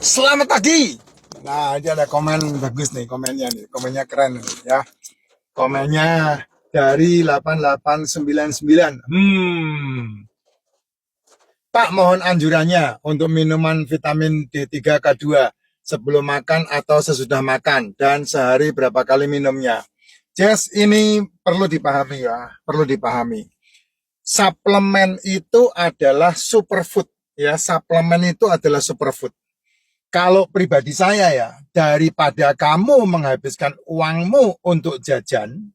Selamat pagi. Nah, ini ada komen bagus nih, komennya nih. Komennya keren nih, ya. Komennya dari 8899. Pak, mohon anjurannya untuk minuman vitamin D3K2 sebelum makan atau sesudah makan dan sehari berapa kali minumnya. Jess, ini perlu dipahami ya, perlu dipahami. Suplemen itu adalah superfood, ya. Suplemen itu adalah superfood. Kalau pribadi saya ya, daripada kamu menghabiskan uangmu untuk jajan,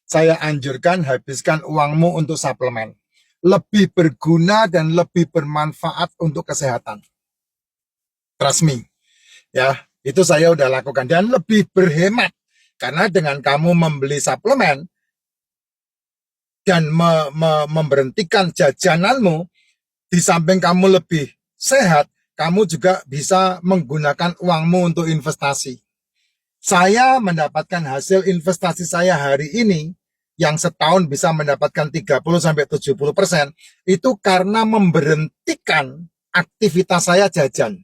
saya anjurkan habiskan uangmu untuk suplemen. Lebih berguna dan lebih bermanfaat untuk kesehatan. Trust me. Ya, itu saya udah lakukan dan lebih berhemat. Karena dengan kamu membeli suplemen dan memberhentikan jajananmu, di samping kamu lebih sehat, kamu juga bisa menggunakan uangmu untuk investasi. Saya mendapatkan hasil investasi saya hari ini yang setahun bisa mendapatkan 30-70% itu karena memberhentikan aktivitas saya jajan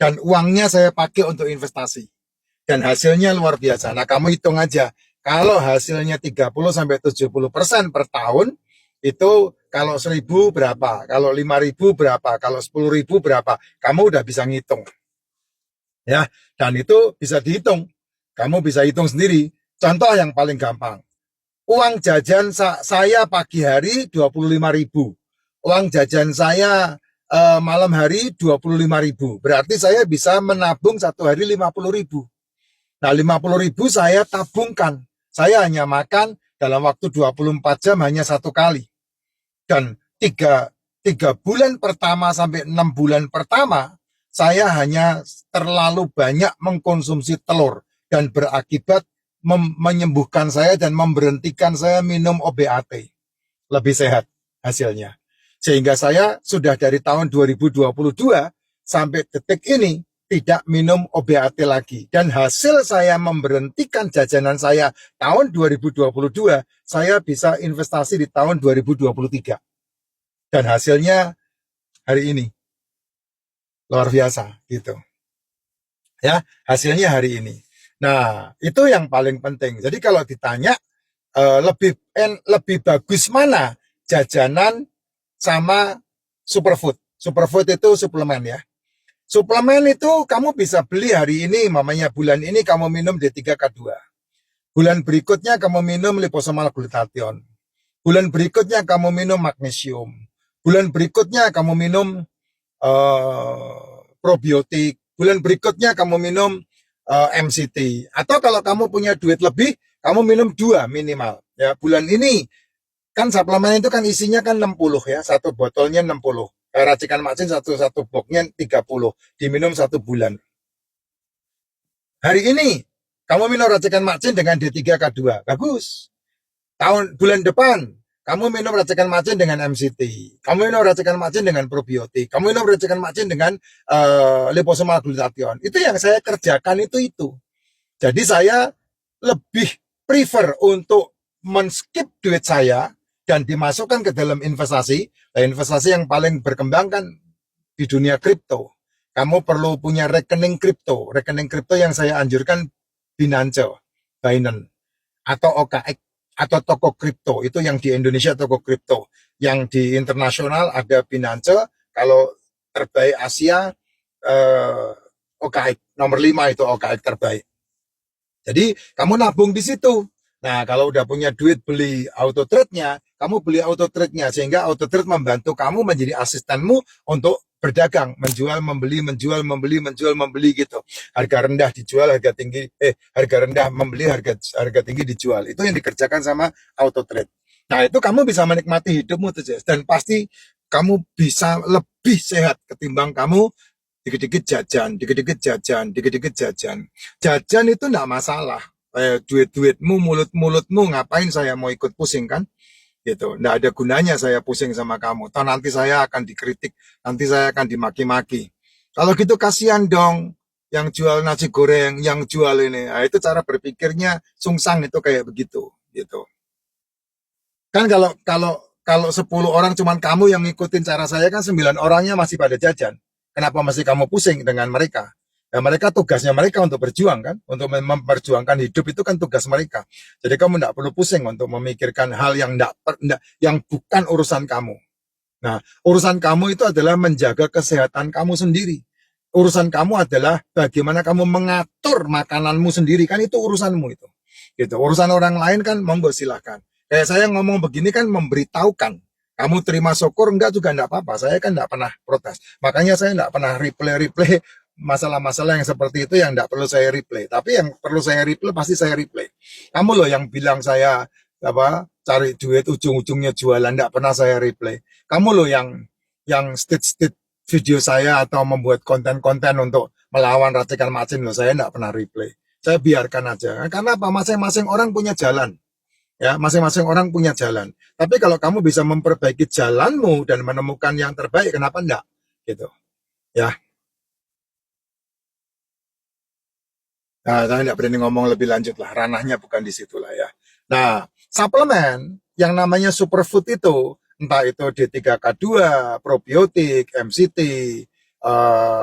dan uangnya saya pakai untuk investasi dan hasilnya luar biasa. Nah, kamu hitung aja, kalau hasilnya 30-70% per tahun itu kalau 1.000 berapa, kalau 5.000 berapa, kalau 10.000 berapa, kamu udah bisa ngitung. Ya, dan itu bisa dihitung. Kamu bisa hitung sendiri. Contoh yang paling gampang. Uang jajan saya pagi hari 25.000. Uang jajan saya malam hari 25.000. Berarti saya bisa menabung satu hari 50.000. Nah, 50.000 saya tabungkan. Saya hanya makan dalam waktu 24 jam hanya satu kali. Dan tiga bulan pertama sampai 6 bulan pertama, saya hanya terlalu banyak mengkonsumsi telur dan berakibat menyembuhkan saya dan memberhentikan saya minum OBAT. Lebih sehat hasilnya. Sehingga saya sudah dari tahun 2022 sampai detik ini tidak minum OBAT lagi. Dan hasil saya memberhentikan jajanan saya tahun 2022, saya bisa investasi di tahun 2023. Dan hasilnya hari ini. Luar biasa gitu. Ya, hasilnya hari ini. Nah, itu yang paling penting. Jadi kalau ditanya lebih bagus mana jajanan sama superfood. Superfood itu suplemen ya. Suplemen itu kamu bisa beli hari ini, mamanya bulan ini kamu minum D3K2. Bulan berikutnya kamu minum liposomal glutathione. Bulan berikutnya kamu minum magnesium. Bulan berikutnya kamu minum probiotik. Bulan berikutnya kamu minum MCT. Atau kalau kamu punya duit lebih, kamu minum 2 minimal. Ya, bulan ini kan suplemen itu kan isinya kan 60 ya, satu botolnya 60. Racikan macin satu boxnya 30, diminum 1 bulan. Hari ini kamu minum racikan macin dengan D3K2, bagus. Bulan depan kamu minum racikan macin dengan MCT, kamu minum racikan macin dengan probiotik, kamu minum racikan macin dengan liposomal glutathione. Itu yang saya kerjakan itu. Jadi saya lebih prefer untuk men-skip duit saya dan dimasukkan ke dalam investasi. Nah, investasi yang paling berkembang kan di dunia kripto. Kamu perlu punya rekening kripto. Rekening kripto yang saya anjurkan Binance, Binance, atau OKX, atau toko kripto. Itu yang di Indonesia toko kripto. Yang di internasional ada Binance. Kalau terbaik Asia, OKX. Nomor 5 itu OKX terbaik. Jadi kamu nabung di situ. Nah, kalau udah punya duit beli auto trade-nya, kamu beli auto trade-nya sehingga auto trade membantu kamu menjadi asistenmu untuk berdagang, menjual, membeli, menjual, membeli gitu. Harga rendah dijual, harga rendah membeli, harga tinggi dijual. Itu yang dikerjakan sama auto trade. Nah, itu kamu bisa menikmati hidupmu tuh, Jess. Dan pasti kamu bisa lebih sehat ketimbang kamu dikit-dikit jajan, dikit-dikit jajan, dikit-dikit jajan. Jajan itu enggak masalah. Duit-duitmu, mulut-mulutmu, ngapain saya mau ikut pusing kan? Gitu. Enggak ada gunanya saya pusing sama kamu. Toh nanti saya akan dikritik, nanti saya akan dimaki-maki. Kalau gitu kasihan dong yang jual nasi goreng, yang jual ini. Nah, itu cara berpikirnya sungsang itu kayak begitu, gitu. Kan kalau 10 orang cuman kamu yang ngikutin cara saya kan 9 orangnya masih pada jajan. Kenapa mesti kamu pusing dengan mereka? Ya, mereka tugasnya mereka untuk berjuang kan, untuk memperjuangkan hidup itu kan tugas mereka. Jadi kamu tidak perlu pusing untuk memikirkan hal yang yang bukan urusan kamu. Nah, urusan kamu itu adalah menjaga kesehatan kamu sendiri. Urusan kamu adalah bagaimana kamu mengatur makananmu sendiri, kan itu urusanmu itu. Gitu. Urusan orang lain kan monggo silahkan. Kayak saya ngomong begini kan memberitahukan. Kamu terima syukur enggak juga enggak apa-apa. Saya kan enggak pernah protes. Makanya saya enggak pernah replay masalah-masalah yang seperti itu yang enggak perlu saya replay. Tapi yang perlu saya replay pasti saya replay. Kamu loh yang bilang saya apa cari duit ujung-ujungnya jualan, enggak pernah saya replay. Kamu loh yang state video saya atau membuat konten-konten untuk melawan racikan macin loh, saya enggak pernah replay. Saya biarkan aja. Karena apa? Masing-masing orang punya jalan. Ya, masing-masing orang punya jalan. Tapi kalau kamu bisa memperbaiki jalanmu dan menemukan yang terbaik, kenapa enggak? Gitu. Ya. Nah, saya enggak berani ngomong lebih lanjut lah. Ranahnya bukan di situ lah ya. Nah, suplemen yang namanya superfood itu, entah itu D3K2, probiotik, MCT,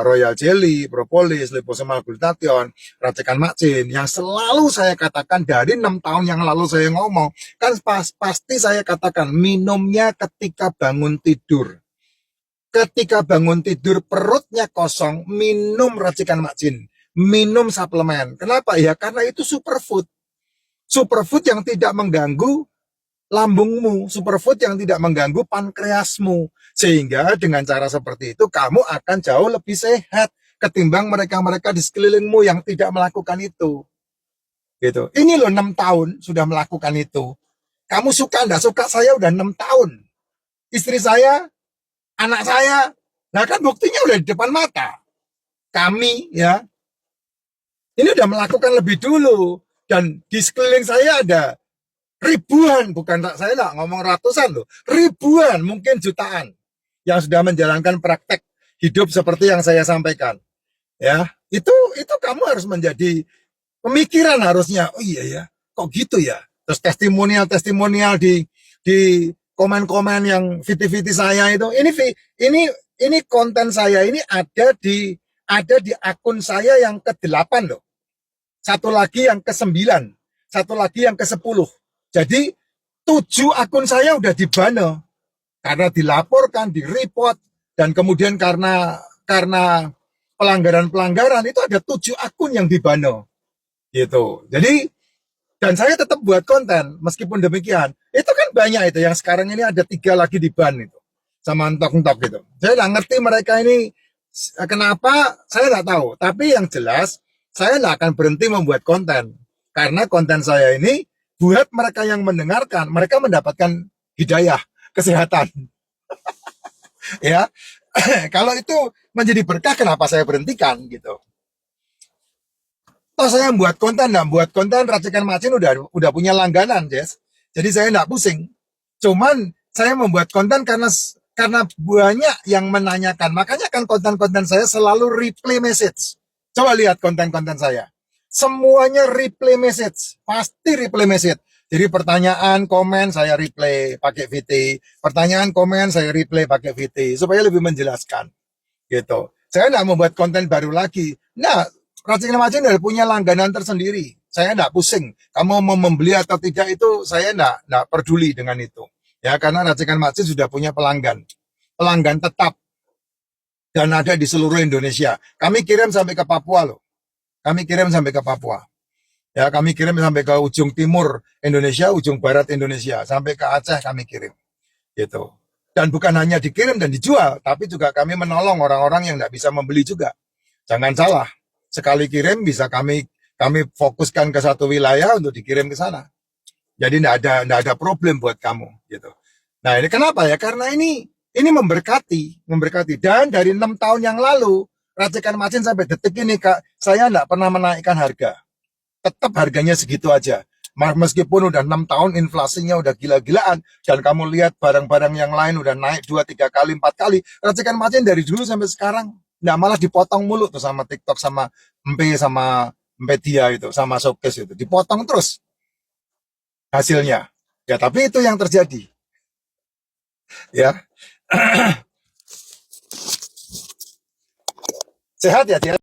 Royal Jelly, propolis, liposomal glutathione, racikan macin, yang selalu saya katakan dari 6 tahun yang lalu saya ngomong, kan pasti saya katakan minumnya ketika bangun tidur. Ketika bangun tidur perutnya kosong, minum racikan macin, minum suplemen. Kenapa? Ya karena itu superfood. Superfood yang tidak mengganggu lambungmu, superfood yang tidak mengganggu pankreasmu. Sehingga dengan cara seperti itu kamu akan jauh lebih sehat ketimbang mereka-mereka di sekelilingmu yang tidak melakukan itu. Gitu. Ini loh 6 tahun sudah melakukan itu. Kamu suka enggak suka, saya udah 6 tahun. Istri saya, anak saya, nah kan buktinya udah di depan mata. Kami ya, ini udah melakukan lebih dulu. Dan di sekeliling saya ada ribuan, bukan saya nggak ngomong ratusan loh, ribuan, mungkin jutaan yang sudah menjalankan praktek hidup seperti yang saya sampaikan. Ya, itu kamu harus menjadi pemikiran harusnya. Oh iya ya, kok gitu ya. Terus testimonial di komen-komen yang viti-viti saya itu. Ini konten saya ini ada di akun saya yang ke-8 loh. Satu lagi yang ke-9, satu lagi yang ke-10. Jadi 7 akun saya udah dibane karena dilaporkan, di-report, dan kemudian karena pelanggaran-pelanggaran itu ada 7 akun yang dibane. Gitu. Jadi dan saya tetap buat konten meskipun demikian. Itu kan banyak itu yang sekarang ini ada 3 lagi di ban itu sama entok-entok gitu. Saya nggak ngerti mereka ini kenapa, saya nggak tahu. Tapi yang jelas saya nggak akan berhenti membuat konten karena konten saya ini buat mereka yang mendengarkan, mereka mendapatkan hidayah, kesehatan. Ya, kalau itu menjadi berkah, kenapa saya berhentikan gitu? Toh saya buat konten, nah buat konten racikan macin udah punya langganan, Jess. Jadi saya nggak pusing. Cuman saya membuat konten karena banyak yang menanyakan. Makanya kan konten-konten saya selalu replay message. Coba lihat konten-konten saya. Semuanya replay message, pasti replay message. Jadi pertanyaan, komen saya replay pakai VT, pertanyaan, komen saya replay pakai VT supaya lebih menjelaskan. Gitu. Saya nggak membuat konten baru lagi. Nah, racikan macin udah punya langganan tersendiri. Saya nggak pusing. Kamu mau membeli atau tidak itu saya nggak peduli dengan itu. Ya, karena racikan macin sudah punya pelanggan tetap dan ada di seluruh Indonesia. Kami kirim sampai ke Papua loh. Kami kirim sampai ke Papua. Ya, kami kirim sampai ke ujung timur Indonesia, ujung barat Indonesia, sampai ke Aceh kami kirim. Gitu. Dan bukan hanya dikirim dan dijual, tapi juga kami menolong orang-orang yang tidak bisa membeli juga. Jangan salah, sekali kirim bisa kami fokuskan ke satu wilayah untuk dikirim ke sana. Jadi tidak ada problem buat kamu gitu. Nah, ini kenapa ya? Karena ini memberkati. Dan dari 6 tahun yang lalu, racikan macin sampai detik ini Kak, saya tidak pernah menaikkan harga. Tetap harganya segitu aja. Meskipun udah 6 tahun inflasinya udah gila-gilaan dan kamu lihat barang-barang yang lain udah naik 2, 3 kali, 4 kali, racikan macin dari dulu sampai sekarang nggak, malah dipotong mulu tuh sama TikTok, sama sama media itu, sama showcase itu, dipotong terus hasilnya. Ya, tapi itu yang terjadi. Ya. Sehat ya, Jess?